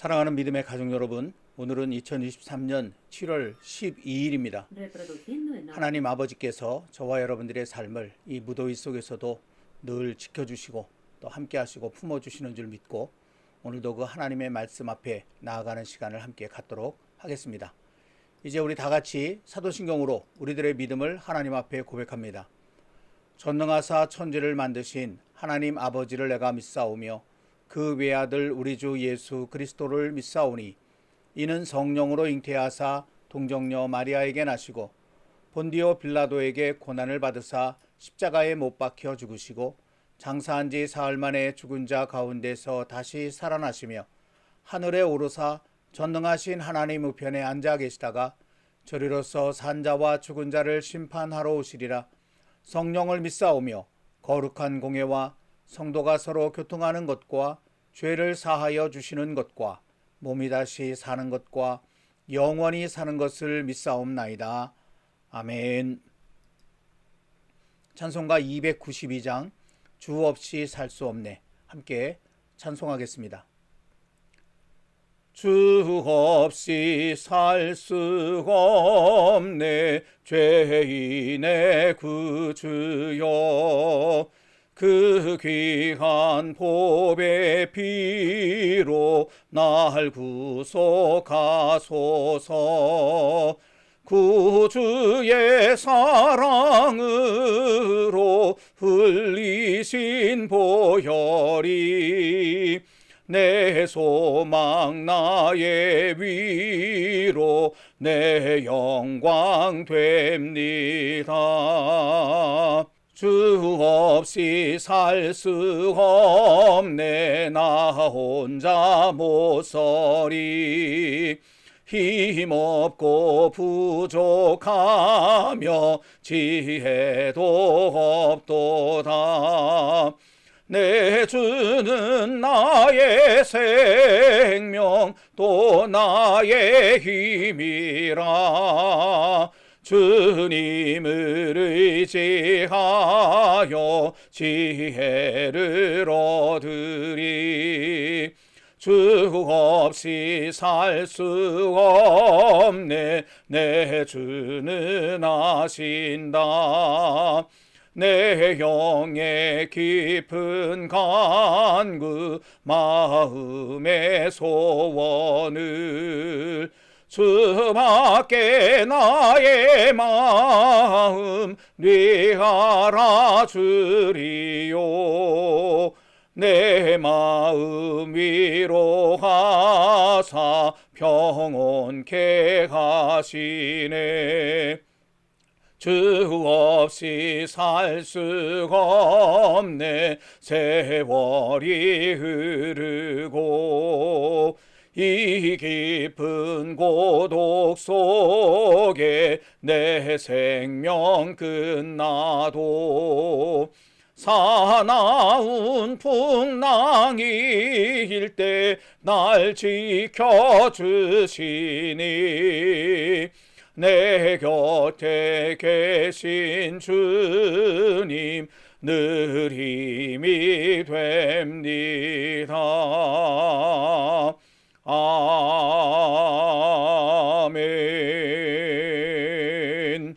사랑하는 믿음의 가족 여러분, 오늘은 2023년 7월 12일입니다. 하나님 아버지께서 저와 여러분들의 삶을 이 무더위 속에서도 늘 지켜주시고 또 함께 하시고 품어주시는 줄 믿고 오늘도 그 하나님의 말씀 앞에 나아가는 시간을 함께 갖도록 하겠습니다. 이제 우리 다 같이 사도신경으로 우리들의 믿음을 하나님 앞에 고백합니다. 전능하사 천지를 만드신 하나님 아버지를 내가 믿사오며 그 외아들 우리 주 예수 그리스도를 믿사오니 이는 성령으로 잉태하사 동정녀 마리아에게 나시고 본디오 빌라도에게 고난을 받으사 십자가에 못 박혀 죽으시고 장사한 지 사흘 만에 죽은 자 가운데서 다시 살아나시며 하늘에 오르사 전능하신 하나님 우편에 앉아 계시다가 저리로서 산자와 죽은 자를 심판하러 오시리라. 성령을 믿사오며 거룩한 공예와 성도가 서로 교통하는 것과 죄를 사하여 주시는 것과 몸이 다시 사는 것과 영원히 사는 것을 믿사옵나이다. 아멘. 찬송가 292장 주 없이 살 수 없네. 함께 찬송하겠습니다. 주 없이 살 수가 없네 죄인의 구주여 그 귀한 보배 피로 날 구속하소서 구주의 사랑으로 흘리신 보혈이 내 소망 나의 위로 내 영광 됩니다. 주 없이 살 수 없네 나 혼자 못 서리 힘없고 부족하며 지혜도 없도다 내 주는 나의 생명 또 나의 힘이라 주님을 의지하여 지혜를 얻으리 주 없이 살 수 없네 내 주는 아신다 내 영의 깊은 간구 마음의 소원을 주밖에 나의 마음 네 알아주리요 내 마음 위로하사 평온케 하시네 주 없이 살 수가 없네 세월이 흐르고 이 깊은 고독 속에 내 생명 끝나도 사나운 풍랑일 때 날 지켜주시니 내 곁에 계신 주님 늘 힘이 됩니다. 아멘.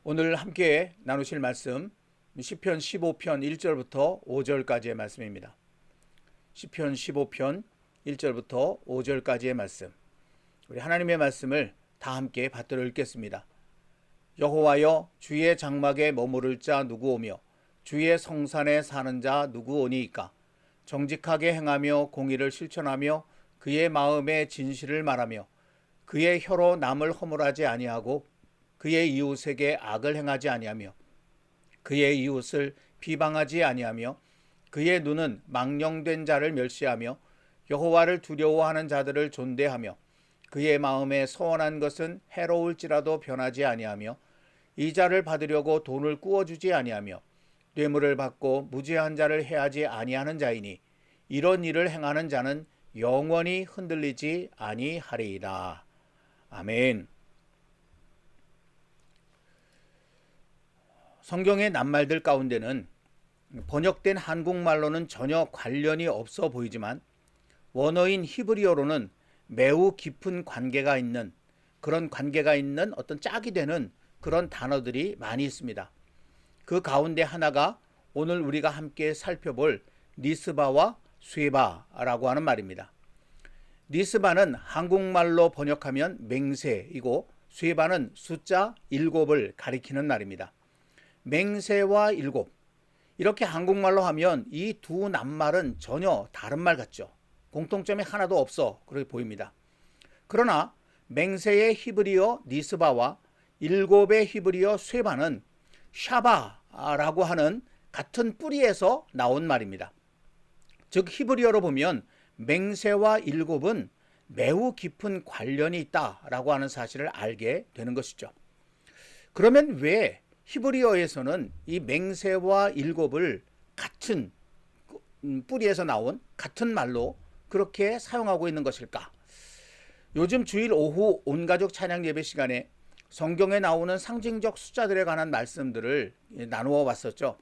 오늘 함께 나누실 말씀 시편 15편 1절부터 5절까지의 말씀입니다. 시편 15편 1절부터 5절까지의 말씀. 우리 하나님의 말씀을 다 함께 받들어 읽겠습니다. 여호와여 주의 장막에 머무를 자 누구 오며 주의 성산에 사는 자 누구 오니이까 정직하게 행하며 공의를 실천하며 그의 마음에 진실을 말하며 그의 혀로 남을 허물하지 아니하고 그의 이웃에게 악을 행하지 아니하며 그의 이웃을 비방하지 아니하며 그의 눈은 망령된 자를 멸시하며 여호와를 두려워하는 자들을 존대하며 그의 마음에 서원한 것은 해로울지라도 변하지 아니하며 이자를 받으려고 돈을 꾸어주지 아니하며 뇌물을 받고 무죄한 자를 해하지 아니하는 자이니 이런 일을 행하는 자는 영원히 흔들리지 아니하리이다. 아멘. 성경의 낱말들 가운데는 번역된 한국말로는 전혀 관련이 없어 보이지만 원어인 히브리어로는 매우 깊은 관계가 있는 그런 관계가 있는 어떤 짝이 되는 그런 단어들이 많이 있습니다. 그 가운데 하나가 오늘 우리가 함께 살펴볼 니스바와 쇠바라고 하는 말입니다. 니스바는 한국말로 번역하면 맹세이고 쇠바는 숫자 7을 가리키는 말입니다. 맹세와 7, 이렇게 한국말로 하면 이 두 낱말은 전혀 다른 말 같죠. 공통점이 하나도 없어 그렇게 보입니다. 그러나 맹세의 히브리어 니스바와 7의 히브리어 쇠바는 샤바라고 하는 같은 뿌리에서 나온 말입니다. 즉 히브리어로 보면 맹세와 7은 매우 깊은 관련이 있다라고 하는 사실을 알게 되는 것이죠. 그러면 왜 히브리어에서는 이 맹세와 7을 같은 뿌리에서 나온 같은 말로 그렇게 사용하고 있는 것일까? 요즘 주일 오후 온가족 찬양 예배 시간에 성경에 나오는 상징적 숫자들에 관한 말씀들을 나누어 봤었죠.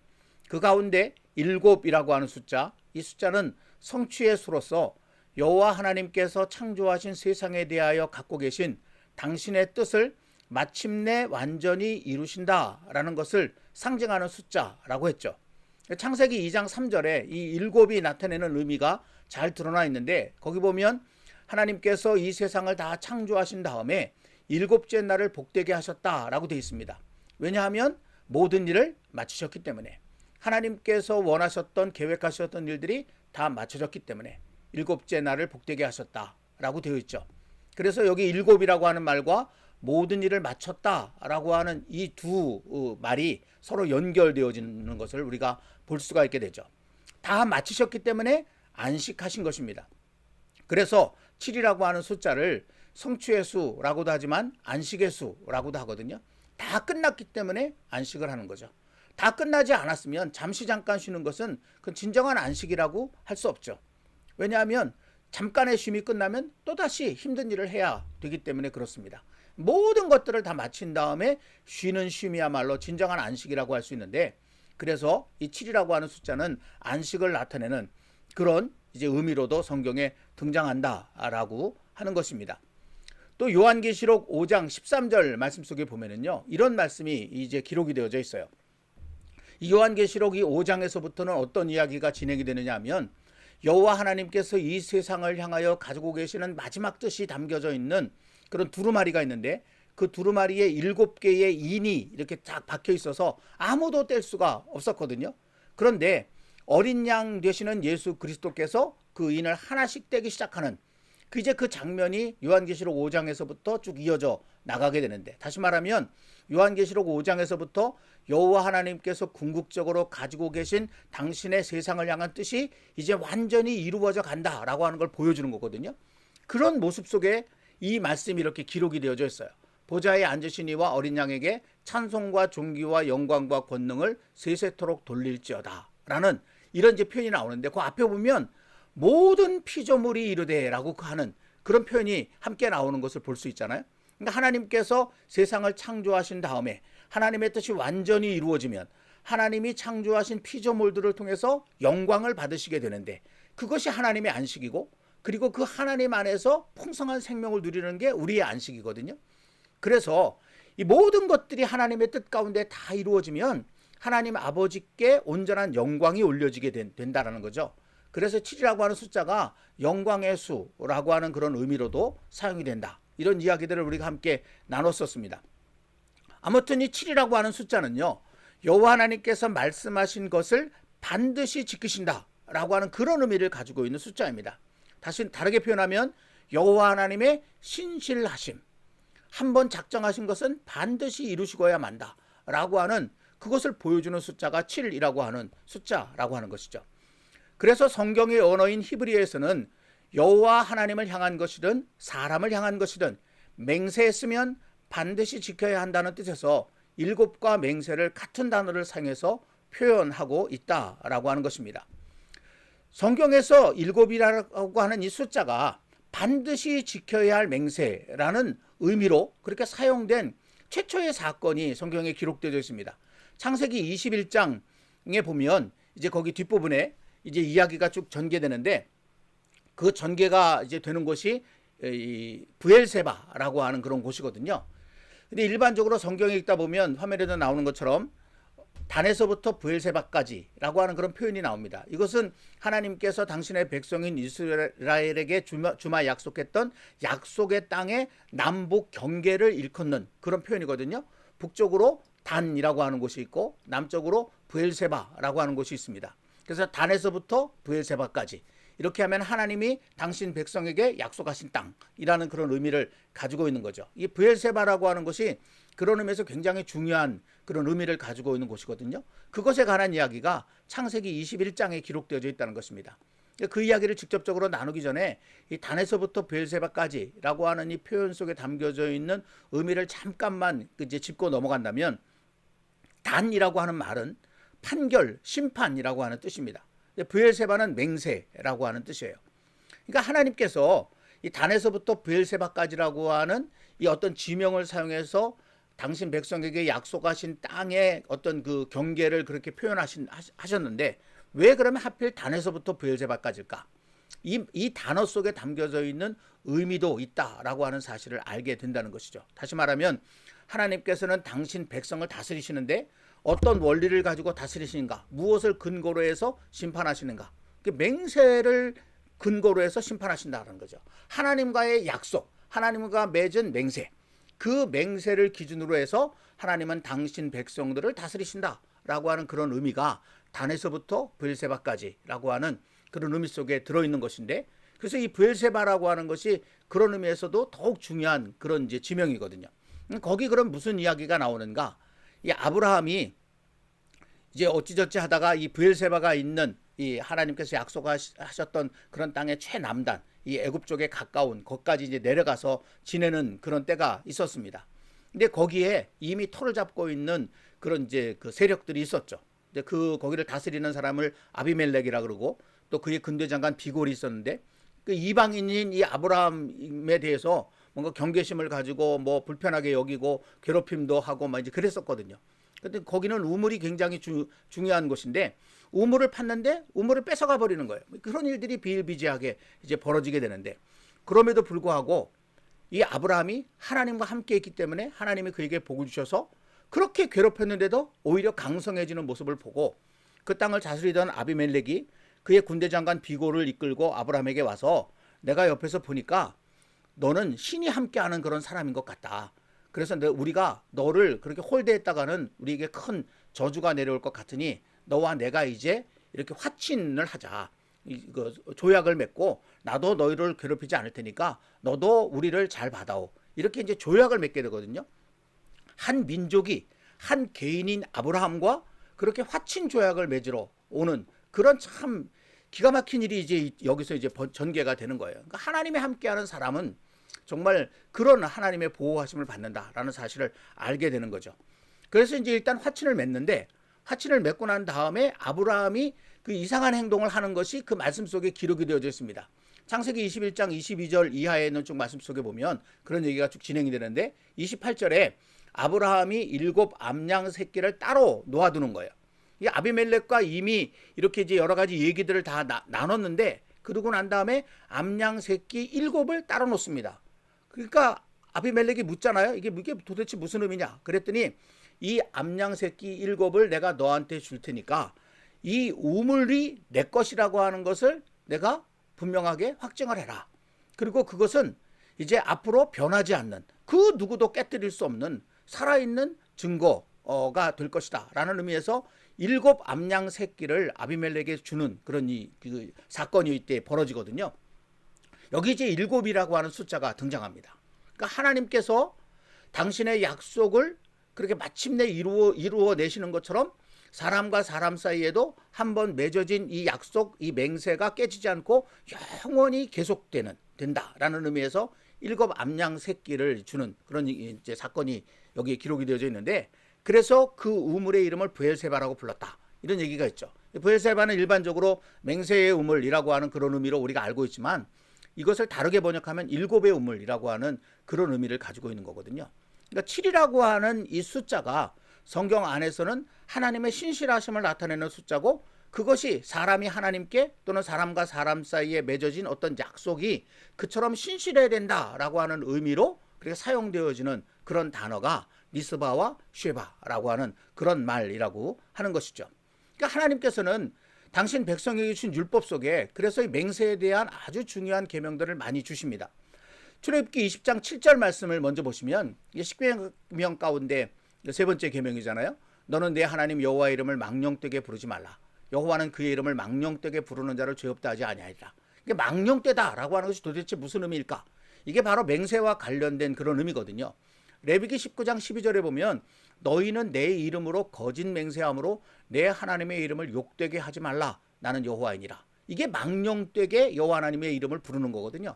그 가운데 7이라고 하는 숫자, 이 숫자는 성취의 수로서 여호와 하나님께서 창조하신 세상에 대하여 갖고 계신 당신의 뜻을 마침내 완전히 이루신다라는 것을 상징하는 숫자라고 했죠. 창세기 2장 3절에 이 7이 나타내는 의미가 잘 드러나 있는데 거기 보면 하나님께서 이 세상을 다 창조하신 다음에 7째 날을 복되게 하셨다라고 되어 있습니다. 왜냐하면 모든 일을 마치셨기 때문에 하나님께서 원하셨던 계획하셨던 일들이 다 마쳐졌기 때문에 7째 날을 복되게 하셨다라고 되어 있죠. 그래서 여기 7이라고 하는 말과 모든 일을 마쳤다라고 하는 이 두 말이 서로 연결되어지는 것을 우리가 볼 수가 있게 되죠. 다 마치셨기 때문에 안식하신 것입니다. 그래서 7이라고 하는 숫자를 성취의 수라고도 하지만 안식의 수라고도 하거든요. 다 끝났기 때문에 안식을 하는 거죠. 다 끝나지 않았으면 잠시 잠깐 쉬는 것은 그 진정한 안식이라고 할 수 없죠. 왜냐하면 잠깐의 쉼이 끝나면 또다시 힘든 일을 해야 되기 때문에 그렇습니다. 모든 것들을 다 마친 다음에 쉬는 쉼이야말로 진정한 안식이라고 할 수 있는데, 그래서 이 7이라고 하는 숫자는 안식을 나타내는 그런 이제 의미로도 성경에 등장한다라고 하는 것입니다. 또 요한계시록 5장 13절 말씀 속에 보면은요, 이런 말씀이 이제 기록이 되어져 있어요. 이 요한계시록 이 5장에서부터는 어떤 이야기가 진행이 되느냐 하면, 여호와 하나님께서 이 세상을 향하여 가지고 계시는 마지막 뜻이 담겨져 있는 그런 두루마리가 있는데, 그 두루마리에 7개의 인이 이렇게 딱 박혀 있어서 아무도 뗄 수가 없었거든요. 그런데 어린 양 되시는 예수 그리스도께서 그 인을 하나씩 떼기 시작하는 이제 그 장면이 요한계시록 5장에서부터 쭉 이어져 나가게 되는데, 다시 말하면 요한계시록 5장에서부터 여호와 하나님께서 궁극적으로 가지고 계신 당신의 세상을 향한 뜻이 이제 완전히 이루어져 간다라고 하는 걸 보여주는 거거든요. 그런 모습 속에 이 말씀이 이렇게 기록이 되어져 있어요. 보좌에 앉으신 이와 어린 양에게 찬송과 존귀와 영광과 권능을 세세토록 돌릴지어다 라는 이런 이제 표현이 나오는데, 그 앞에 보면 모든 피조물이 이르되라고 하는 그런 표현이 함께 나오는 것을 볼 수 있잖아요. 그러니까 하나님께서 세상을 창조하신 다음에 하나님의 뜻이 완전히 이루어지면 하나님이 창조하신 피조물들을 통해서 영광을 받으시게 되는데, 그것이 하나님의 안식이고, 그리고 그 하나님 안에서 풍성한 생명을 누리는 게 우리의 안식이거든요. 그래서 이 모든 것들이 하나님의 뜻 가운데 다 이루어지면 하나님 아버지께 온전한 영광이 올려지게 된다는 거죠. 그래서 7이라고 하는 숫자가 영광의 수라고 하는 그런 의미로도 사용이 된다. 이런 이야기들을 우리가 함께 나눴었습니다. 아무튼 이 7이라고 하는 숫자는요, 여호와 하나님께서 말씀하신 것을 반드시 지키신다라고 하는 그런 의미를 가지고 있는 숫자입니다. 다시 다르게 표현하면 여호와 하나님의 신실하심, 한번 작정하신 것은 반드시 이루시고야 만다라고 하는 그것을 보여주는 숫자가 7이라고 하는 숫자라고 하는 것이죠. 그래서 성경의 언어인 히브리어에서는 여호와 하나님을 향한 것이든 사람을 향한 것이든 맹세했으면 반드시 지켜야 한다는 뜻에서 7과 맹세를 같은 단어를 사용해서 표현하고 있다라고 하는 것입니다. 성경에서 7이라고 하는 이 숫자가 반드시 지켜야 할 맹세라는 의미로 그렇게 사용된 최초의 사건이 성경에 기록되어 있습니다. 창세기 21장에 보면 이제 거기 뒷부분에 이제 이야기가 쭉 전개되는데, 그 전개가 이제 되는 곳이 이 브엘세바라고 하는 그런 곳이거든요. 근데 일반적으로 성경에 읽다 보면 화면에도 나오는 것처럼 단에서부터 브엘세바까지라고 하는 그런 표현이 나옵니다. 이것은 하나님께서 당신의 백성인 이스라엘에게 주마 약속했던 약속의 땅의 남북 경계를 일컫는 그런 표현이거든요. 북쪽으로 단이라고 하는 곳이 있고 남쪽으로 브엘세바라고 하는 곳이 있습니다. 그래서 단에서부터 브엘세바까지 이렇게 하면 하나님이 당신 백성에게 약속하신 땅이라는 그런 의미를 가지고 있는 거죠. 이 브엘세바라고 하는 것이 그런 의미에서 굉장히 중요한 그런 의미를 가지고 있는 곳이거든요. 그것에 관한 이야기가 창세기 21장에 기록되어져 있다는 것입니다. 그 이야기를 직접적으로 나누기 전에 이 단에서부터 브엘세바까지라고 하는 이 표현 속에 담겨져 있는 의미를 잠깐만 이제 짚고 넘어간다면, 단이라고 하는 말은 판결, 심판이라고 하는 뜻입니다. 브엘세바는 맹세라고 하는 뜻이에요. 그러니까 하나님께서 이 단에서부터 브엘세바까지라고 하는 이 어떤 지명을 사용해서 당신 백성에게 약속하신 땅의 어떤 그 경계를 그렇게 표현하셨는데, 왜 그러면 하필 단에서부터 브엘세바까지일까? 이 단어 속에 담겨져 있는 의미도 있다라고 하는 사실을 알게 된다는 것이죠. 다시 말하면 하나님께서는 당신 백성을 다스리시는데 어떤 원리를 가지고 다스리시는가? 무엇을 근거로 해서 심판하시는가? 맹세를 근거로 해서 심판하신다는 거죠. 하나님과의 약속, 하나님과 맺은 맹세, 그 맹세를 기준으로 해서 하나님은 당신 백성들을 다스리신다라고 하는 그런 의미가 단에서부터 브엘세바까지라고 하는 그런 의미 속에 들어있는 것인데, 그래서 이 브엘세바라고 하는 것이 그런 의미에서도 더욱 중요한 그런 이제 지명이거든요. 거기 그럼 무슨 이야기가 나오는가? 이 아브라함이 이제 어찌저찌 하다가 이 브엘세바가 있는 이 하나님께서 약속하셨던 그런 땅의 최남단, 이 애굽 쪽에 가까운 것까지 이제 내려가서 지내는 그런 때가 있었습니다. 근데 거기에 이미 터를 잡고 있는 그런 이제 그 세력들이 있었죠. 근데 거기를 다스리는 사람을 아비멜렉이라 그러고, 또 그의 군대장관 비골이 있었는데, 그 이방인인 이 아브라함에 대해서 뭔가 경계심을 가지고 뭐 불편하게 여기고 괴롭힘도 하고 막 이제 그랬었거든요. 근데 거기는 우물이 굉장히 중요한 곳인데, 우물을 팠는데 우물을 뺏어가 버리는 거예요. 그런 일들이 비일비재하게 이제 벌어지게 되는데, 그럼에도 불구하고 이 아브라함이 하나님과 함께 있기 때문에 하나님이 그에게 복을 주셔서 그렇게 괴롭혔는데도 오히려 강성해지는 모습을 보고, 그 땅을 다스리던 아비멜렉이 그의 군대장관 비골을 이끌고 아브라함에게 와서, 내가 옆에서 보니까 너는 신이 함께하는 그런 사람인 것 같다. 그래서 우리가 너를 그렇게 홀대했다가는 우리에게 큰 저주가 내려올 것 같으니 너와 내가 이제 이렇게 화친을 하자. 조약을 맺고 나도 너희를 괴롭히지 않을 테니까 너도 우리를 잘 받아오. 이렇게 이제 조약을 맺게 되거든요. 한 민족이, 한 개인인 아브라함과 그렇게 화친 조약을 맺으러 오는 그런 참 기가 막힌 일이 이제 여기서 이제 전개가 되는 거예요. 그러니까 하나님이 함께하는 사람은 정말 그런 하나님의 보호하심을 받는다라는 사실을 알게 되는 거죠. 그래서 이제 일단 화친을 맺는데, 화친을 맺고 난 다음에 아브라함이 그 이상한 행동을 하는 것이 그 말씀 속에 기록이 되어져 있습니다. 창세기 21장 22절 이하에 있는 쭉 말씀 속에 보면 그런 얘기가 쭉 진행이 되는데, 28절에 아브라함이 7 암양 새끼를 따로 놓아두는 거예요. 이 아비멜렉과 이미 이렇게 이제 여러 가지 얘기들을 다 나눴는데, 그러고 난 다음에 암양 새끼 7을 따로 놓습니다. 그러니까 아비멜렉이 묻잖아요. 이게 도대체 무슨 의미냐? 그랬더니 이 암양 새끼 7을 내가 너한테 줄 테니까 이 우물이 내 것이라고 하는 것을 내가 분명하게 확증을 해라. 그리고 그것은 이제 앞으로 변하지 않는, 그 누구도 깨뜨릴 수 없는 살아있는 증거가 될 것이다 라는 의미에서 7 암양 새끼를 아비멜렉에게 주는 그런 그 사건이 이때 벌어지거든요. 여기 이제 7이라고 하는 숫자가 등장합니다. 그러니까 하나님께서 당신의 약속을 그렇게 마침내 이루어 내시는 것처럼 사람과 사람 사이에도 한번 맺어진 이 약속, 이 맹세가 깨지지 않고 영원히 된다라는 의미에서 7 암양 새끼를 주는 그런 이제 사건이 여기에 기록이 되어져 있는데, 그래서 그 우물의 이름을 브엘세바라고 불렀다, 이런 얘기가 있죠. 브엘세바는 일반적으로 맹세의 우물이라고 하는 그런 의미로 우리가 알고 있지만, 이것을 다르게 번역하면 7의 우물이라고 하는 그런 의미를 가지고 있는 거거든요. 그러니까 7이라고 하는 이 숫자가 성경 안에서는 하나님의 신실하심을 나타내는 숫자고, 그것이 사람이 하나님께 또는 사람과 사람 사이에 맺어진 어떤 약속이 그처럼 신실해야 된다라고 하는 의미로 그렇게 사용되어지는 그런 단어가 니스바와 쉐바라고 하는 그런 말이라고 하는 것이죠. 그러니까 하나님께서는 당신 백성에게 주신 율법 속에 그래서 이 맹세에 대한 아주 중요한 계명들을 많이 주십니다. 출애굽기 20장 7절 말씀을 먼저 보시면 이게 십계명 가운데 세 번째 계명이잖아요. 너는 내 하나님 여호와의 이름을 망령되게 부르지 말라. 여호와는 그의 이름을 망령되게 부르는 자를 죄 없다 하지 아니하리라. 이게 망령되다라고 하는 것이 도대체 무슨 의미일까? 이게 바로 맹세와 관련된 그런 의미거든요. 레위기 19장 12절에 보면 너희는 내 이름으로 거짓 맹세함으로 내 하나님의 이름을 욕되게 하지 말라. 나는 여호와이니라. 이게 망령되게 여호와 하나님의 이름을 부르는 거거든요.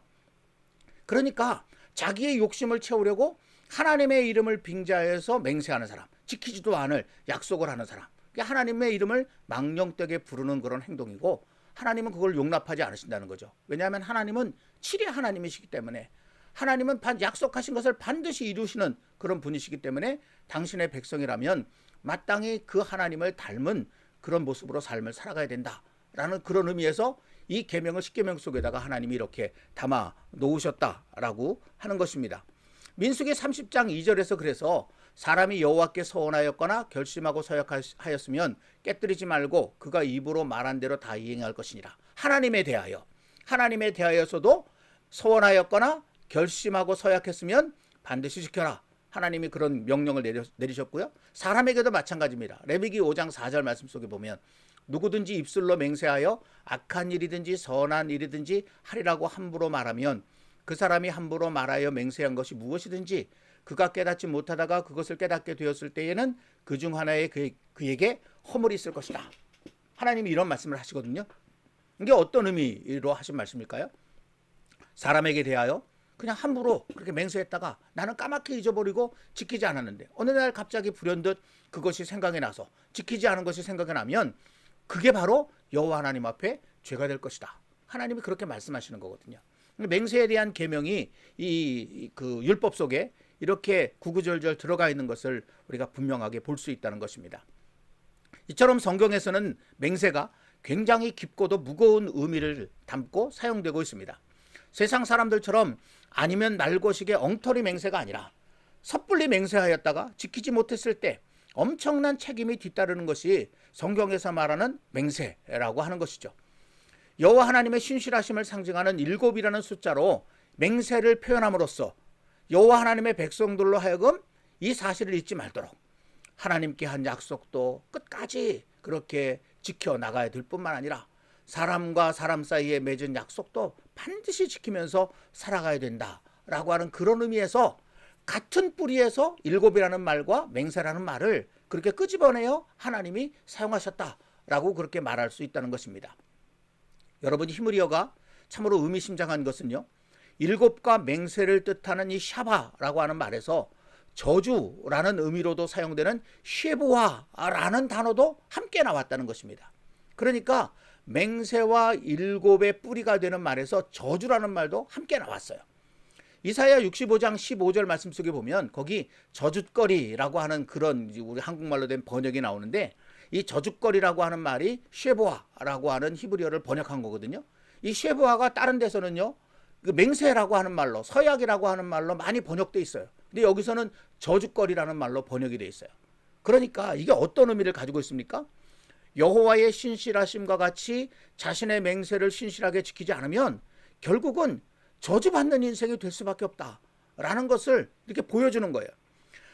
그러니까 자기의 욕심을 채우려고 하나님의 이름을 빙자해서 맹세하는 사람, 지키지도 않을 약속을 하는 사람, 하나님의 이름을 망령되게 부르는 그런 행동이고 하나님은 그걸 용납하지 않으신다는 거죠. 왜냐하면 하나님은 칠의 하나님이시기 때문에 하나님은 약속하신 것을 반드시 이루시는 그런 분이시기 때문에 당신의 백성이라면 마땅히 그 하나님을 닮은 그런 모습으로 삶을 살아가야 된다라는 그런 의미에서 이 계명을 십계명 속에다가 하나님이 이렇게 담아 놓으셨다라고 하는 것입니다. 민수기 30장 2절에서 그래서 사람이 여호와께 서원하였거나 결심하고 서약하였으면 깨뜨리지 말고 그가 입으로 말한 대로 다 이행할 것이니라. 하나님에 대하여서도 서원하였거나 결심하고 서약했으면 반드시 지켜라. 하나님이 그런 명령을 내리셨고요. 사람에게도 마찬가지입니다. 레위기 5장 4절 말씀 속에 보면 누구든지 입술로 맹세하여 악한 일이든지 선한 일이든지 하리라고 함부로 말하면 그 사람이 함부로 말하여 맹세한 것이 무엇이든지 그가 깨닫지 못하다가 그것을 깨닫게 되었을 때에는 그 중 하나에 그에게 허물이 있을 것이다. 하나님이 이런 말씀을 하시거든요. 이게 어떤 의미로 하신 말씀일까요? 사람에게 대하여 그냥 함부로 그렇게 맹세했다가 나는 까맣게 잊어버리고 지키지 않았는데 어느 날 갑자기 불현듯 그것이 생각이 나서 지키지 않은 것이 생각이 나면 그게 바로 여호와 하나님 앞에 죄가 될 것이다. 하나님이 그렇게 말씀하시는 거거든요. 맹세에 대한 계명이 그 율법 속에 이렇게 구구절절 들어가 있는 것을 우리가 분명하게 볼 수 있다는 것입니다. 이처럼 성경에서는 맹세가 굉장히 깊고도 무거운 의미를 담고 사용되고 있습니다. 세상 사람들처럼 아니면 말고식의 엉터리 맹세가 아니라 섣불리 맹세하였다가 지키지 못했을 때 엄청난 책임이 뒤따르는 것이 성경에서 말하는 맹세라고 하는 것이죠. 여호와 하나님의 신실하심을 상징하는 7이라는 숫자로 맹세를 표현함으로써 여호와 하나님의 백성들로 하여금 이 사실을 잊지 말도록 하나님께 한 약속도 끝까지 그렇게 지켜나가야 될 뿐만 아니라 사람과 사람 사이에 맺은 약속도 반드시 지키면서 살아가야 된다라고 하는 그런 의미에서 같은 뿌리에서 7이라는 말과 맹세라는 말을 그렇게 끄집어내어 하나님이 사용하셨다라고 그렇게 말할 수 있다는 것입니다. 여러분, 히브리어가 참으로 의미심장한 것은요, 7과 맹세를 뜻하는 이 샤바라고 하는 말에서 저주라는 의미로도 사용되는 쉐보아라는 단어도 함께 나왔다는 것입니다. 그러니까 맹세와 7의 뿌리가 되는 말에서 저주라는 말도 함께 나왔어요. 이사야 65장 15절 말씀 속에 보면 거기 저주거리라고 하는 그런 우리 한국말로 된 번역이 나오는데 이 저주거리라고 하는 말이 쉐보아라고 하는 히브리어를 번역한 거거든요. 이 쉐보아가 다른 데서는요, 그 맹세라고 하는 말로, 서약이라고 하는 말로 많이 번역돼 있어요. 근데 여기서는 저주거리라는 말로 번역이 돼 있어요. 그러니까 이게 어떤 의미를 가지고 있습니까? 여호와의 신실하심과 같이 자신의 맹세를 신실하게 지키지 않으면 결국은 저주받는 인생이 될 수밖에 없다라는 것을 이렇게 보여주는 거예요.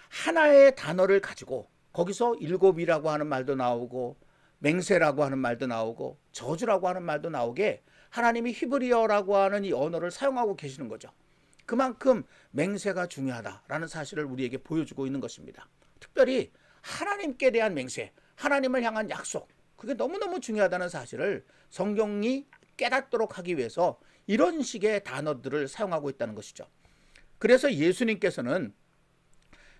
하나의 단어를 가지고 거기서 7이라고 하는 말도 나오고 맹세라고 하는 말도 나오고 저주라고 하는 말도 나오게 하나님이 히브리어라고 하는 이 언어를 사용하고 계시는 거죠. 그만큼 맹세가 중요하다라는 사실을 우리에게 보여주고 있는 것입니다. 특별히 하나님께 대한 맹세, 하나님을 향한 약속, 그게 너무너무 중요하다는 사실을 성경이 깨닫도록 하기 위해서 이런 식의 단어들을 사용하고 있다는 것이죠. 그래서 예수님께서는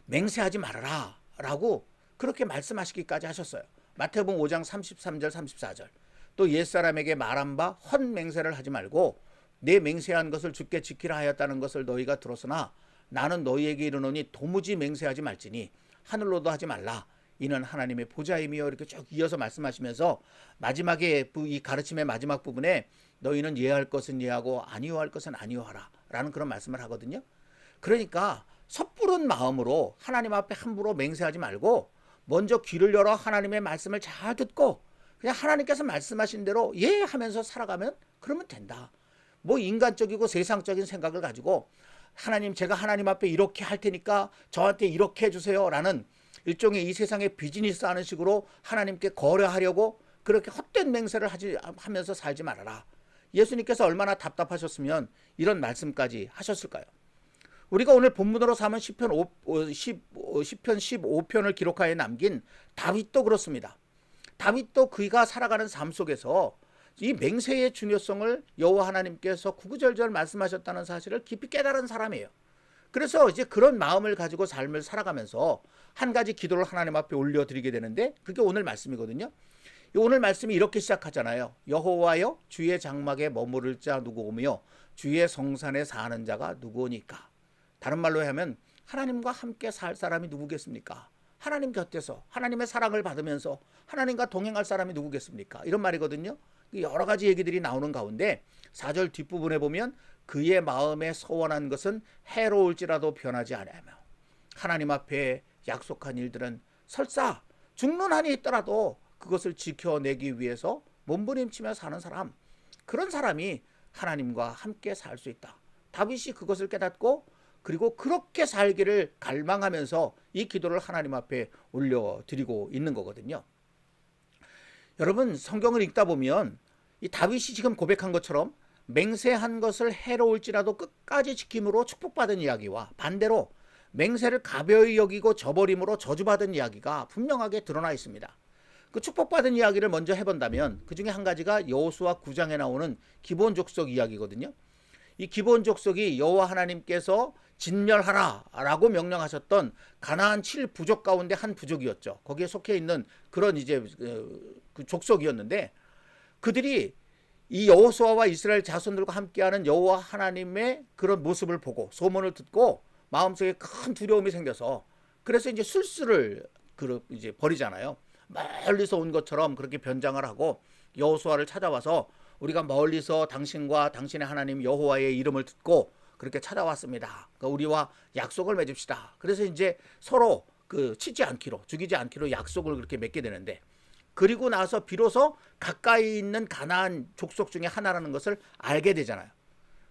맹세하지 말아라 라고 그렇게 말씀하시기까지 하셨어요. 마태복음 5장 33절 34절. 또 옛사람에게 말한 바 헛맹세를 하지 말고 내 맹세한 것을 주께 지키라 하였다는 것을 너희가 들었으나 나는 너희에게 이르노니 도무지 맹세하지 말지니 하늘로도 하지 말라 이는 하나님의 보좌임이요 이렇게 쭉 이어서 말씀하시면서 마지막에 이 가르침의 마지막 부분에 너희는 예할 것은 예하고 아니요할 것은 아니요하라 라는 그런 말씀을 하거든요. 그러니까 섣부른 마음으로 하나님 앞에 함부로 맹세하지 말고 먼저 귀를 열어 하나님의 말씀을 잘 듣고 그냥 하나님께서 말씀하신 대로 예 하면서 살아가면 그러면 된다. 뭐 인간적이고 세상적인 생각을 가지고 하나님 제가 하나님 앞에 이렇게 할 테니까 저한테 이렇게 해주세요 라는 일종의 이 세상의 비즈니스 하는 식으로 하나님께 거래하려고 그렇게 헛된 맹세를 하면서 살지 말아라. 예수님께서 얼마나 답답하셨으면 이런 말씀까지 하셨을까요? 우리가 오늘 본문으로 삼은 시편 15편을 기록하여 남긴 다윗도 그렇습니다. 다윗도 그가 살아가는 삶 속에서 이 맹세의 중요성을 여호와 하나님께서 구구절절 말씀하셨다는 사실을 깊이 깨달은 사람이에요. 그래서 이제 그런 마음을 가지고 삶을 살아가면서 한 가지 기도를 하나님 앞에 올려드리게 되는데 그게 오늘 말씀이거든요. 오늘 말씀이 이렇게 시작하잖아요. 여호와여 주의 장막에 머무를 자 누구오며 주의 성산에 사는 자가 누구오니까. 다른 말로 하면 하나님과 함께 살 사람이 누구겠습니까? 하나님 곁에서 하나님의 사랑을 받으면서 하나님과 동행할 사람이 누구겠습니까? 이런 말이거든요. 여러 가지 얘기들이 나오는 가운데 4절 뒷부분에 보면 그의 마음에 서원한 것은 해로울지라도 변하지 아니하며 하나님 앞에 약속한 일들은 설사 죽는 한이 있더라도 그것을 지켜내기 위해서 몸부림치며 사는 사람, 그런 사람이 하나님과 함께 살 수 있다. 다윗이 그것을 깨닫고 그리고 그렇게 살기를 갈망하면서 이 기도를 하나님 앞에 올려드리고 있는 거거든요. 여러분 성경을 읽다 보면 이 다윗이 지금 고백한 것처럼 맹세한 것을 해로울지라도 끝까지 지킴으로 축복받은 이야기와 반대로 맹세를 가벼이 여기고 저버림으로 저주받은 이야기가 분명하게 드러나 있습니다. 그 축복받은 이야기를 먼저 해본다면 그 중에 한 가지가 여호수아 9장에 나오는 기본 족속 이야기거든요. 이 기본 족속이 여호와 하나님께서 진멸하라 라고 명령하셨던 가나안 7부족 가운데 한 부족이었죠. 거기에 속해 있는 그런 이제 그 족속이었는데 그들이 이 여호수아와 이스라엘 자손들과 함께하는 여호와 하나님의 그런 모습을 보고 소문을 듣고 마음속에 큰 두려움이 생겨서 그래서 이제 술수를 이제 버리잖아요. 멀리서 온 것처럼 그렇게 변장을 하고 여호수아를 찾아와서 우리가 멀리서 당신과 당신의 하나님 여호와의 이름을 듣고 그렇게 찾아왔습니다. 그러니까 우리와 약속을 맺읍시다. 그래서 이제 서로 치지 않기로, 죽이지 않기로 약속을 그렇게 맺게 되는데 그리고 나서 비로소 가까이 있는 가나안 족속 중에 하나라는 것을 알게 되잖아요.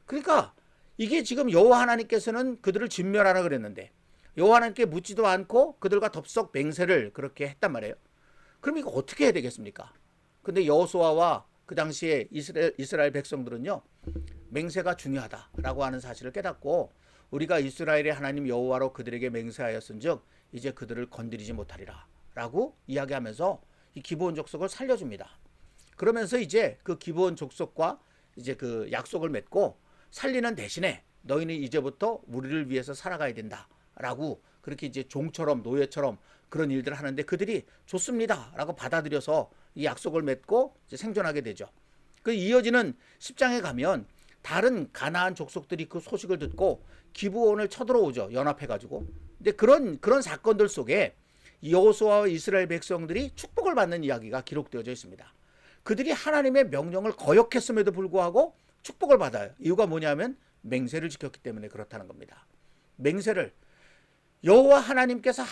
그러니까 이게 지금 여호와 하나님께서는 그들을 진멸하라 그랬는데 여호와 하나님께 묻지도 않고 그들과 덥석 맹세를 그렇게 했단 말이에요. 그럼 이거 어떻게 해야 되겠습니까? 근데 여호수아와 그 당시에 이스라엘 백성들은요 맹세가 중요하다라고 하는 사실을 깨닫고 우리가 이스라엘의 하나님 여호와로 그들에게 맹세하였은즉 이제 그들을 건드리지 못하리라 라고 이야기하면서 이 기브온 족속을 살려줍니다. 그러면서 이제 그 기브온 족속과 이제 그 약속을 맺고 살리는 대신에 너희는 이제부터 우리를 위해서 살아가야 된다라고 그렇게 이제 종처럼 노예처럼 그런 일들을 하는데 그들이 좋습니다라고 받아들여서 이 약속을 맺고 이제 생존하게 되죠. 그 이어지는 10장에 가면 다른 가나안 족속들이 그 소식을 듣고 기브온을 쳐들어오죠. 연합해가지고. 근데 그런 사건들 속에 여호수아와 이스라엘 백성들이 축복을 받는 이야기가 기록되어져 있습니다. 그들이 하나님의 명령을 거역했음에도 불구하고 축복을 받아요. 이유가 뭐냐면 맹세를 지켰기 때문에 그렇다는 겁니다. 맹세를 여호와 하나님께서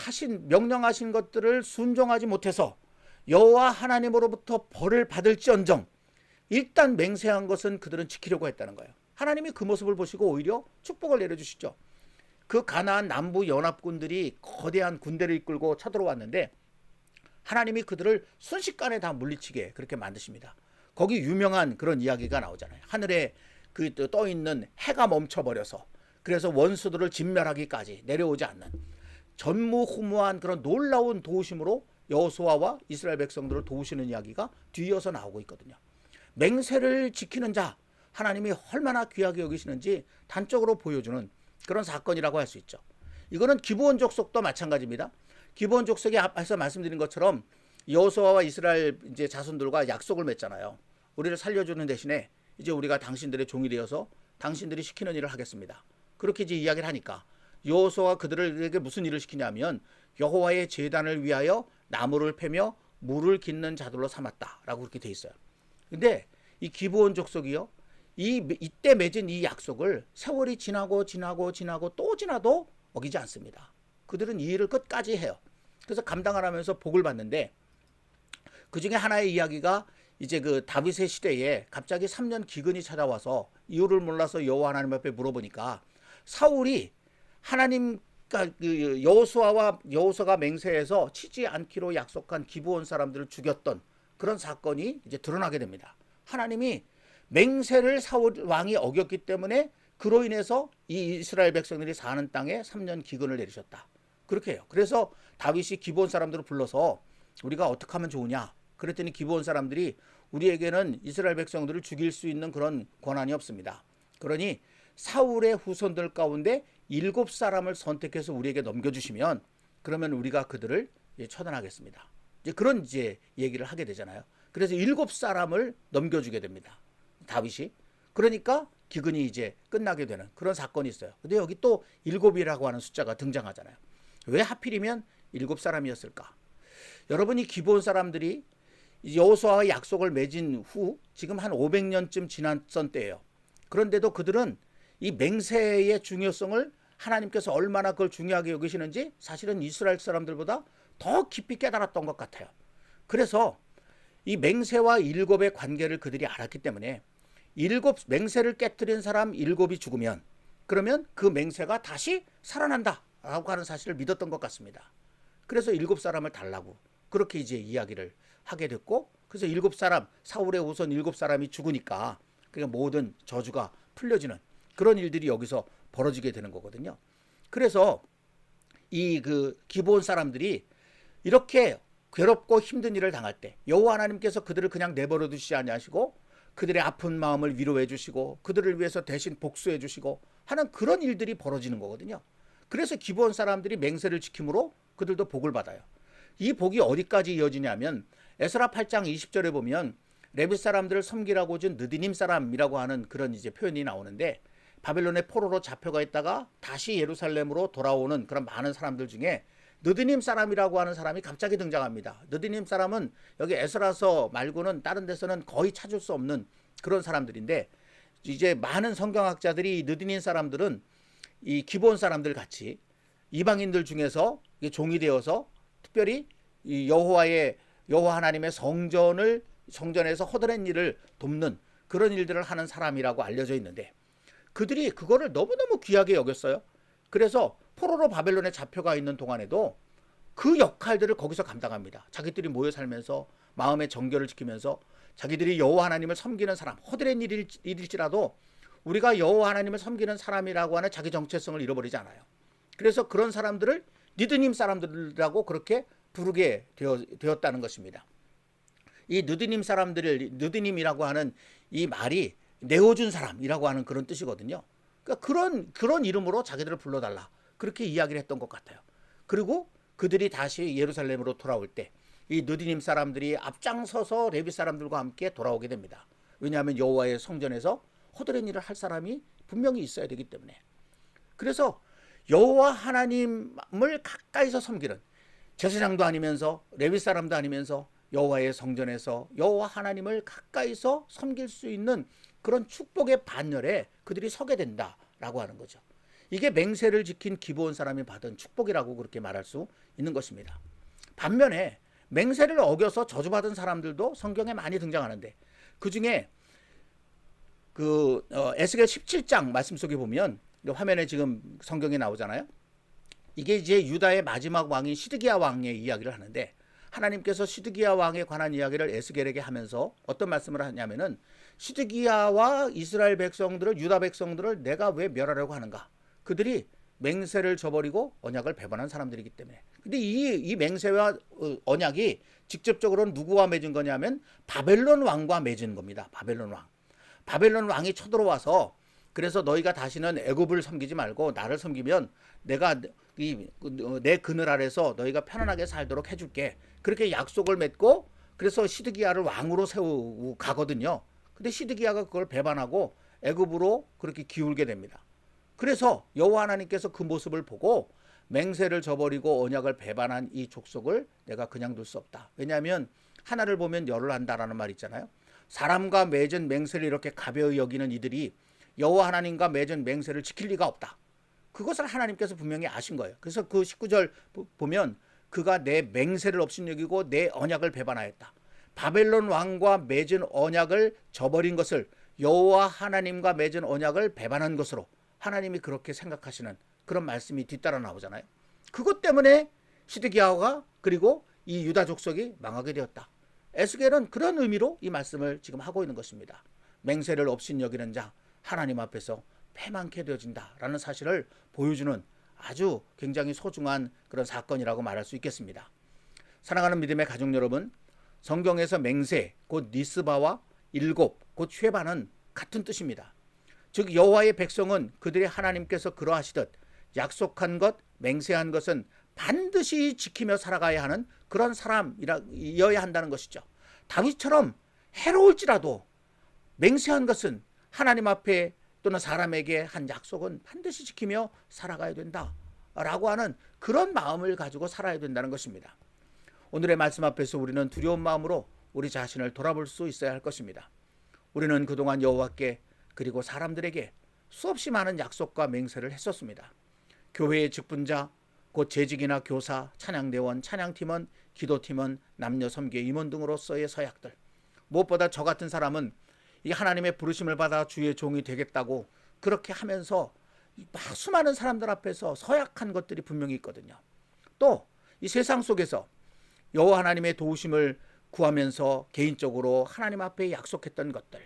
명령하신 것들을 순종하지 못해서 여호와 하나님으로부터 벌을 받을지언정 일단 맹세한 것은 그들은 지키려고 했다는 거예요. 하나님이 그 모습을 보시고 오히려 축복을 내려주시죠. 그 가나안 남부 연합군들이 거대한 군대를 이끌고 쳐들어왔는데 하나님이 그들을 순식간에 다 물리치게 그렇게 만드십니다. 거기 유명한 그런 이야기가 나오잖아요. 하늘에 그 떠 있는 해가 멈춰버려서 그래서 원수들을 진멸하기까지 내려오지 않는 전무후무한 그런 놀라운 도우심으로 여호수아와 이스라엘 백성들을 도우시는 이야기가 뒤이어서 나오고 있거든요. 맹세를 지키는 자 하나님이 얼마나 귀하게 여기시는지 단적으로 보여주는 그런 사건이라고 할 수 있죠. 이거는 기브온 족속도 마찬가지입니다. 기브온 족속이 앞에서 말씀드린 것처럼 여호수아와 이스라엘 이제 자손들과 약속을 맺잖아요. 우리를 살려주는 대신에 이제 우리가 당신들의 종이 되어서 당신들이 시키는 일을 하겠습니다. 그렇게 이제 이야기를 하니까 여호수아가 그들에게 무슨 일을 시키냐면 여호와의 제단을 위하여 나무를 패며 물을 깃는 자들로 삼았다라고 그렇게 돼 있어요. 근데 이 기브온 족속이요, 이때 맺은 이 약속을 세월이 지나고 또 지나도 어기지 않습니다. 그들은 이 일을 끝까지 해요. 그래서 감당을 하면서 복을 받는데, 그 중에 하나의 이야기가 이제 그 다윗의 시대에 갑자기 3년 기근이 찾아와서 이유를 몰라서 여호와 하나님 앞에 물어보니까 사울이 하나님, 그 여호수아가 맹세해서 치지 않기로 약속한 기브온 사람들을 죽였던 그런 사건이 이제 드러나게 됩니다. 하나님이 맹세를 사울 왕이 어겼기 때문에 그로 인해서 이 이스라엘 백성들이 사는 땅에 3년 기근을 내리셨다. 그렇게 해요. 그래서 다윗이 기브온 사람들을 불러서 우리가 어떻게 하면 좋으냐 그랬더니 기브온 사람들이 우리에게는 이스라엘 백성들을 죽일 수 있는 그런 권한이 없습니다. 그러니 사울의 후손들 가운데 7사람을 선택해서 우리에게 넘겨주시면 그러면 우리가 그들을 처단하겠습니다. 이제 그런 이제 얘기를 하게 되잖아요. 그래서 7사람을 넘겨주게 됩니다. 다윗이. 그러니까 기근이 이제 끝나게 되는 그런 사건이 있어요. 근데 여기 또 7이라고 하는 숫자가 등장하잖아요. 왜 하필이면 7사람이었을까? 여러분이 기브온 사람들이 여호수아와 약속을 맺은 후 지금 한 500년쯤 지났던 때예요. 그런데도 그들은 이 맹세의 중요성을 하나님께서 얼마나 그걸 중요하게 여기시는지 사실은 이스라엘 사람들보다 더 깊이 깨달았던 것 같아요. 그래서 이 맹세와 7의 관계를 그들이 알았기 때문에 맹세를 깨뜨린 사람 7이 죽으면 그러면 그 맹세가 다시 살아난다 라고 하는 사실을 믿었던 것 같습니다. 그래서 7사람을 달라고 그렇게 이제 이야기를 하게 됐고, 그래서 7사람, 사울의 후손 7사람이 죽으니까 그러니까 모든 저주가 풀려지는 그런 일들이 여기서 벌어지게 되는 거거든요. 그래서 이 그 기브온 사람들이 이렇게 괴롭고 힘든 일을 당할 때 여호와 하나님께서 그들을 그냥 내버려 두시지 아니하시고 그들의 아픈 마음을 위로해 주시고 그들을 위해서 대신 복수해 주시고 하는 그런 일들이 벌어지는 거거든요. 그래서 기브온 사람들이 맹세를 지킴으로 그들도 복을 받아요. 이 복이 어디까지 이어지냐면 에스라 8장 20절에 보면 레위 사람들을 섬기라고 준 느디님 사람이라고 하는 그런 이제 표현이 나오는데, 바벨론의 포로로 잡혀가 있다가 다시 예루살렘으로 돌아오는 그런 많은 사람들 중에 느디님 사람이라고 하는 사람이 갑자기 등장합니다. 느디님 사람은 여기 에스라서 말고는 다른 데서는 거의 찾을 수 없는 그런 사람들인데, 이제 많은 성경학자들이 느디님 사람들은 이 기브온 사람들 같이 이방인들 중에서 종이 되어서 특별히 이 여호와 하나님의 성전에서 허드렛 일을 돕는 그런 일들을 하는 사람이라고 알려져 있는데, 그들이 그거를 너무너무 귀하게 여겼어요. 그래서 포로로 바벨론에 잡혀가 있는 동안에도 그 역할들을 거기서 감당합니다. 자기들이 모여 살면서 마음의 정결을 지키면서 자기들이 여호와 하나님을 섬기는 사람, 허드렛 일일지라도 우리가 여호와 하나님을 섬기는 사람이라고 하는 자기 정체성을 잃어버리지 않아요. 그래서 그런 사람들을 니드님 사람들이라고 그렇게 부르게 되었다는 것입니다. 이 느드님이라고 하는 이 말이 내어준 사람이라고 하는 그런 뜻이거든요. 그러니까 그런 이름으로 자기들을 불러달라 그렇게 이야기를 했던 것 같아요. 그리고 그들이 다시 예루살렘으로 돌아올 때 이 느디님 사람들이 앞장서서 레위 사람들과 함께 돌아오게 됩니다. 왜냐하면 여호와의 성전에서 허드렛 일을 할 사람이 분명히 있어야 되기 때문에. 그래서 여호와 하나님을 가까이서 섬기는, 제사장도 아니면서 레위 사람도 아니면서 여호와의 성전에서 여호와 하나님을 가까이서 섬길 수 있는 그런 축복의 반열에 그들이 서게 된다라고 하는 거죠. 이게 맹세를 지킨 기브온 사람이 받은 축복이라고 그렇게 말할 수 있는 것입니다. 반면에 맹세를 어겨서 저주받은 사람들도 성경에 많이 등장하는데, 그 중에 에스겔 17장 말씀 속에 보면 화면에 지금 성경에 나오잖아요. 이게 이제 유다의 마지막 왕인 시드기야 왕의 이야기를 하는데, 하나님께서 시드기야 왕에 관한 이야기를 에스겔에게 하면서 어떤 말씀을 하냐면은, 시드기야와 이스라엘 백성들을, 유다 백성들을 내가 왜 멸하려고 하는가? 그들이 맹세를 저버리고 언약을 배반한 사람들이기 때문에. 근데 이 맹세와 언약이 직접적으로는 누구와 맺은 거냐면 바벨론 왕과 맺은 겁니다. 바벨론 왕이 쳐들어와서, 그래서 너희가 다시는 애굽을 섬기지 말고 나를 섬기면 내가 내 그늘 아래서 너희가 편안하게 살도록 해줄게. 그렇게 약속을 맺고, 그래서 시드기야를 왕으로 세우고 가거든요. 근데 시드기야가 그걸 배반하고 애굽으로 그렇게 기울게 됩니다. 그래서 여호와 하나님께서 그 모습을 보고 맹세를 저버리고 언약을 배반한 이 족속을 내가 그냥 둘 수 없다. 왜냐하면 하나를 보면 열을 한다라는 말 있잖아요. 사람과 맺은 맹세를 이렇게 가벼이 여기는 이들이 여호와 하나님과 맺은 맹세를 지킬 리가 없다. 그것을 하나님께서 분명히 아신 거예요. 그래서 그 19절 보면 그가 내 맹세를 업신여기고 내 언약을 배반하였다. 바벨론 왕과 맺은 언약을 저버린 것을 여호와 하나님과 맺은 언약을 배반한 것으로 하나님이 그렇게 생각하시는 그런 말씀이 뒤따라 나오잖아요. 그것 때문에 시드기야가 그리고 이 유다 족속이 망하게 되었다. 에스겔은 그런 의미로 이 말씀을 지금 하고 있는 것입니다. 맹세를 업신여기는 자 하나님 앞에서 패망케 되어진다라는 사실을 보여주는 아주 굉장히 소중한 그런 사건이라고 말할 수 있겠습니다. 사랑하는 믿음의 가족 여러분, 성경에서 맹세 곧 니스바와 일곱 곧 쉐바는 같은 뜻입니다. 즉 여호와의 백성은 그들의 하나님께서 그러하시듯 약속한 것, 맹세한 것은 반드시 지키며 살아가야 하는 그런 사람이어야 한다는 것이죠. 다윗처럼 해로울지라도 맹세한 것은 하나님 앞에 또는 사람에게 한 약속은 반드시 지키며 살아가야 된다라고 하는 그런 마음을 가지고 살아야 된다는 것입니다. 오늘의 말씀 앞에서 우리는 두려운 마음으로 우리 자신을 돌아볼 수 있어야 할 것입니다. 우리는 그동안 여호와께 그리고 사람들에게 수없이 많은 약속과 맹세를 했었습니다. 교회의 직분자, 곧 재직이나 교사, 찬양대원, 찬양팀원, 기도팀원, 남녀 섬기의 임원 등으로서의 서약들. 무엇보다 저 같은 사람은 이 하나님의 부르심을 받아 주의 종이 되겠다고 그렇게 하면서 수많은 사람들 앞에서 서약한 것들이 분명히 있거든요. 또 이 세상 속에서 여호와 하나님의 도우심을 구하면서 개인적으로 하나님 앞에 약속했던 것들,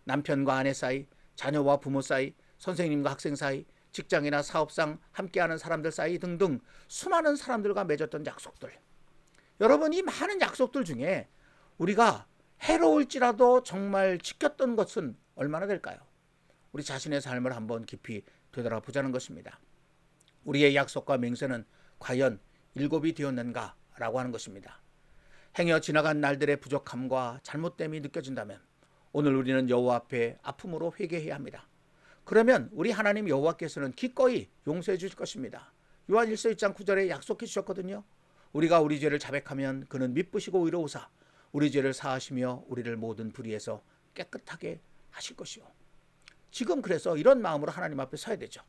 남편과 아내 사이, 자녀와 부모 사이, 선생님과 학생 사이, 직장이나 사업상 함께하는 사람들 사이 등등 수많은 사람들과 맺었던 약속들. 여러분, 이 많은 약속들 중에 우리가 해로울지라도 정말 지켰던 것은 얼마나 될까요? 우리 자신의 삶을 한번 깊이 되돌아보자는 것입니다. 우리의 약속과 맹세는 과연 일곱이 되었는가라고 하는 것입니다. 행여 지나간 날들의 부족함과 잘못됨이 느껴진다면 오늘 우리는 여호와 앞에 아픔으로 회개해야 합니다. 그러면 우리 하나님 여호와께서는 기꺼이 용서해 주실 것입니다. 요한 1서 1장 9절에 약속해 주셨거든요. 우리가 우리 죄를 자백하면 그는 미쁘시고 의로우사 우리 죄를 사하시며 우리를 모든 불의에서 깨끗하게 하실 것이요. 지금 그래서 이런 마음으로 하나님 앞에 서야 되죠.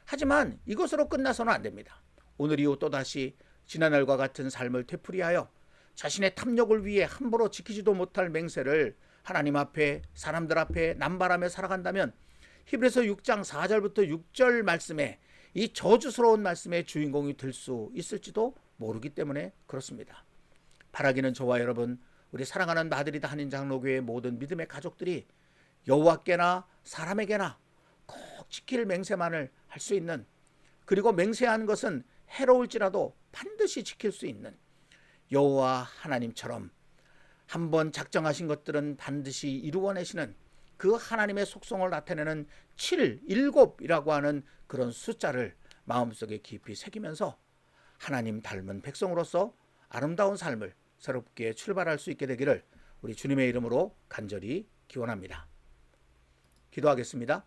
하지만 이것으로 끝나서는 안 됩니다. 오늘 이후 또다시 지난날과 같은 삶을 되풀이하여 자신의 탐욕을 위해 함부로 지키지도 못할 맹세를 하나님 앞에 사람들 앞에 남발하며 살아간다면 히브리서 6장 4절부터 6절 말씀에 이 저주스러운 말씀의 주인공이 될 수 있을지도 모르기 때문에 그렇습니다. 바라기는 저와 여러분, 우리 사랑하는 나들이다 한인 장로교회의 모든 믿음의 가족들이 여호와께나 사람에게나 꼭 지킬 맹세만을 할 수 있는, 그리고 맹세한 것은 해로울지라도 반드시 지킬 수 있는 여호와 하나님처럼 한번 작정하신 것들은 반드시 이루어내시는 그 하나님의 속성을 나타내는 7, 7이라고 하는 그런 숫자를 마음속에 깊이 새기면서 하나님 닮은 백성으로서 아름다운 삶을 새롭게 출발할 수 있게 되기를 우리 주님의 이름으로 간절히 기원합니다. 기도하겠습니다.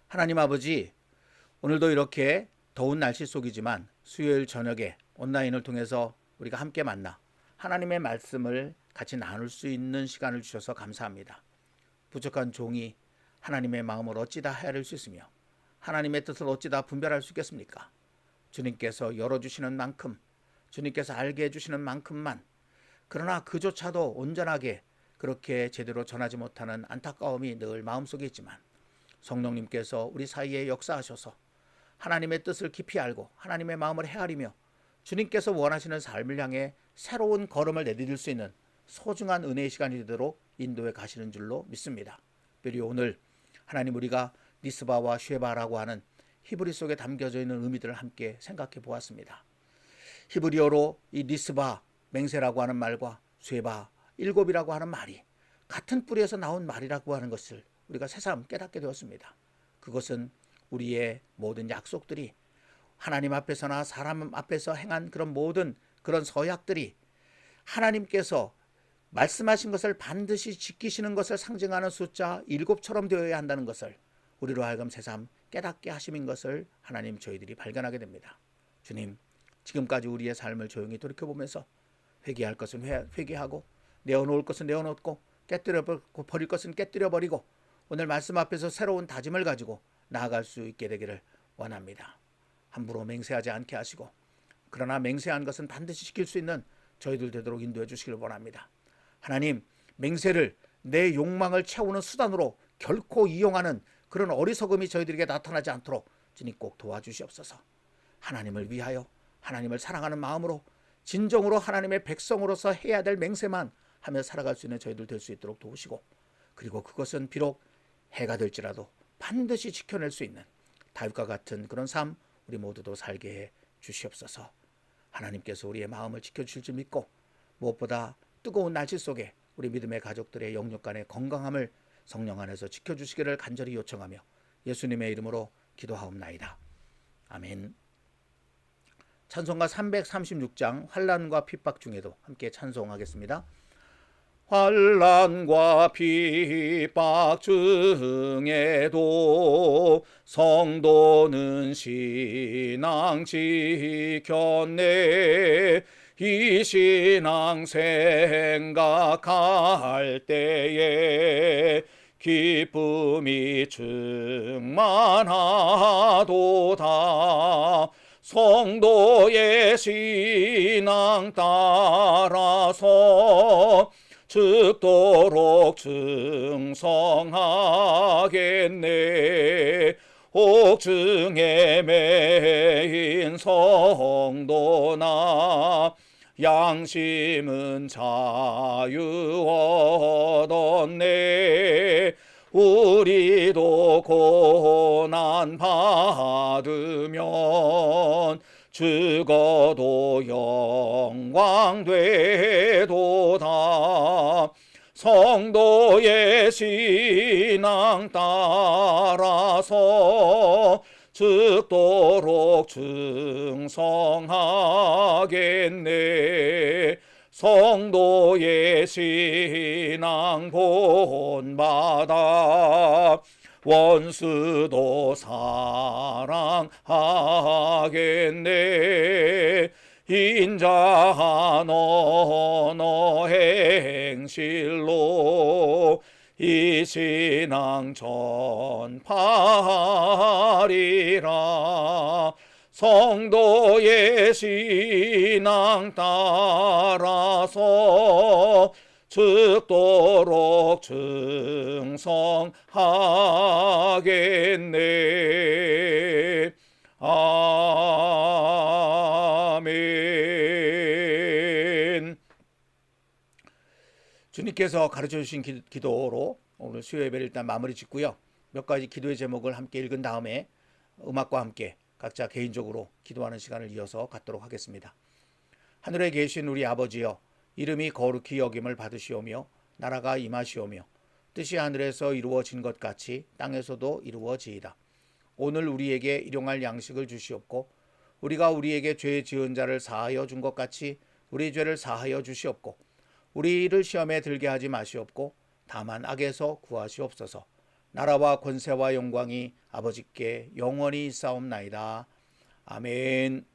하나님 아버지, 오늘도 이렇게 더운 날씨 속이지만 수요일 저녁에 온라인을 통해서 우리가 함께 만나 하나님의 말씀을 같이 나눌 수 있는 시간을 주셔서 감사합니다. 부족한 종이 하나님의 마음을 어찌다 헤아릴 수 있으며 하나님의 뜻을 어찌다 분별할 수 있겠습니까? 주님께서 열어주시는 만큼, 주님께서 알게 해주시는 만큼만, 그러나 그조차도 온전하게 그렇게 제대로 전하지 못하는 안타까움이 늘 마음속에 있지만 성령님께서 우리 사이에 역사하셔서 하나님의 뜻을 깊이 알고 하나님의 마음을 헤아리며 주님께서 원하시는 삶을 향해 새로운 걸음을 내디딜 수 있는 소중한 은혜의 시간이 되도록 인도해 가시는 줄로 믿습니다. 특별히 오늘 하나님, 우리가 니스바와 쉐바라고 하는 히브리 속에 담겨져 있는 의미들을 함께 생각해 보았습니다. 히브리어로 이 니스바, 맹세라고 하는 말과 쉐바, 일곱이라고 하는 말이 같은 뿌리에서 나온 말이라고 하는 것을 우리가 새삼 깨닫게 되었습니다. 그것은 우리의 모든 약속들이 하나님 앞에서나 사람 앞에서 행한 그런 모든 그런 서약들이 하나님께서 말씀하신 것을 반드시 지키시는 것을 상징하는 숫자 7처럼 되어야 한다는 것을 우리로 하여금 새삼 깨닫게 하심인 것을 하나님 저희들이 발견하게 됩니다. 주님, 지금까지 우리의 삶을 조용히 돌이켜보면서 회개할 것은 회개하고 내어놓을 것은 내어놓고 깨뜨려 버릴 것은 깨뜨려 버리고 오늘 말씀 앞에서 새로운 다짐을 가지고 나아갈 수 있게 되기를 원합니다. 함부로 맹세하지 않게 하시고 그러나 맹세한 것은 반드시 지킬 수 있는 저희들 되도록 인도해 주시길 원합니다. 하나님, 맹세를 내 욕망을 채우는 수단으로 결코 이용하는 그런 어리석음이 저희들에게 나타나지 않도록 주님 꼭 도와주시옵소서. 하나님을 위하여 하나님을 사랑하는 마음으로 진정으로 하나님의 백성으로서 해야 될 맹세만 하며 살아갈 수 있는 저희들 될 수 있도록 도우시고 그리고 그것은 비록 해가 될지라도 반드시 지켜낼 수 있는 다윗과 같은 그런 삶 우리 모두도 살게 해 주시옵소서. 하나님께서 우리의 마음을 지켜주실 줄 믿고 무엇보다 뜨거운 날씨 속에 우리 믿음의 가족들의 영육 간의 건강함을 성령 안에서 지켜주시기를 간절히 요청하며 예수님의 이름으로 기도하옵나이다. 아멘. 찬송가 336장 환난과 핍박 중에도 함께 찬송하겠습니다. 환난과 핍박 중에도 성도는 신앙 지켰네. 이 신앙 생각할 때에 기쁨이 충만하도다. 성도의 신앙 따라서 죽도록 충성하겠네. 옥중에 매인 성도나 양심은 자유 얻었네. 우리도 고난 받으면 죽어도 영광 되도다. 성도의 신앙 따라서 죽도록 충성하겠네. 성도의 신앙 본받아 원수도 사랑하겠네. 인자한 언어 행실로 이 신앙 전파하리라. 성도의 신앙 따라서 죽도록 충성하겠네. 아멘. 주님께서 가르쳐주신 기도로 오늘 수요 예배를 일단 마무리 짓고요. 몇 가지 기도의 제목을 함께 읽은 다음에 음악과 함께 각자 개인적으로 기도하는 시간을 이어서 갖도록 하겠습니다. 하늘에 계신 우리 아버지여, 이름이 거룩히 여김을 받으시오며 나라가 임하시오며 뜻이 하늘에서 이루어진 것 같이 땅에서도 이루어지이다. 오늘 우리에게 일용할 양식을 주시옵고 우리가 우리에게 죄 지은 자를 사하여 준 것 같이 우리 죄를 사하여 주시옵고 우리를 시험에 들게 하지 마시옵고 다만 악에서 구하시옵소서. 나라와 권세와 영광이 아버지께 영원히 있사옵나이다. 아멘.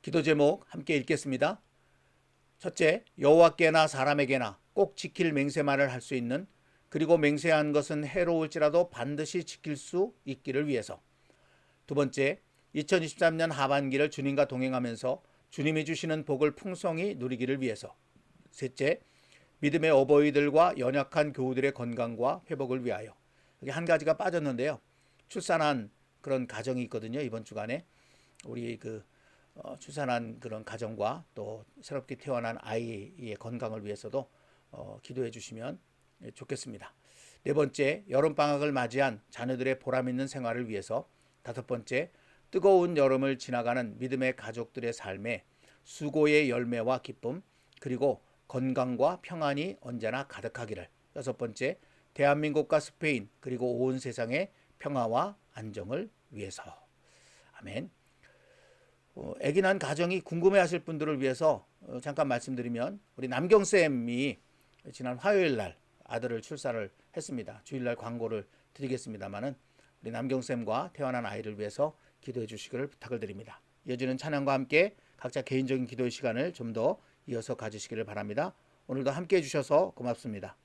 기도 제목 함께 읽겠습니다. 첫째, 여호와께나 사람에게나 꼭 지킬 맹세만을 할 수 있는, 그리고 맹세한 것은 해로울지라도 반드시 지킬 수 있기를 위해서. 두 번째, 2023년 하반기를 주님과 동행하면서 주님이 주시는 복을 풍성히 누리기를 위해서. 셋째, 믿음의 어버이들과 연약한 교우들의 건강과 회복을 위하여. 여기 한 가지가 빠졌는데요. 출산한 그런 가정이 있거든요. 이번 주간에 우리 출산한 그런 가정과 또 새롭게 태어난 아이의 건강을 위해서도 기도해 주시면 좋겠습니다. 네 번째, 여름방학을 맞이한 자녀들의 보람있는 생활을 위해서. 다섯 번째, 뜨거운 여름을 지나가는 믿음의 가족들의 삶에 수고의 열매와 기쁨, 그리고 건강과 평안이 언제나 가득하기를. 여섯 번째, 대한민국과 스페인 그리고 온 세상의 평화와 안정을 위해서. 아멘. 아기 난 가정이 궁금해하실 분들을 위해서 잠깐 말씀드리면, 우리 남경쌤이 지난 화요일 날 아들을 출산을 했습니다. 주일날 광고를 드리겠습니다만은 우리 남경쌤과 태어난 아이를 위해서 기도해 주시기를 부탁을 드립니다. 이어지는 찬양과 함께 각자 개인적인 기도의 시간을 좀 더 이어서 가지시기를 바랍니다. 오늘도 함께 해주셔서 고맙습니다.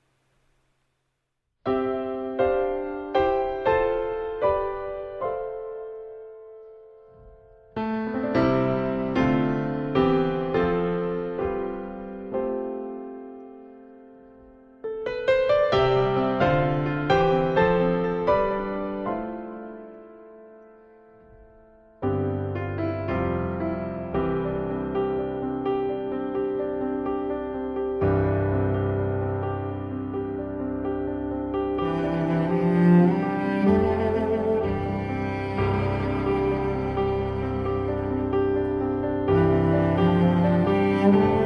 thank you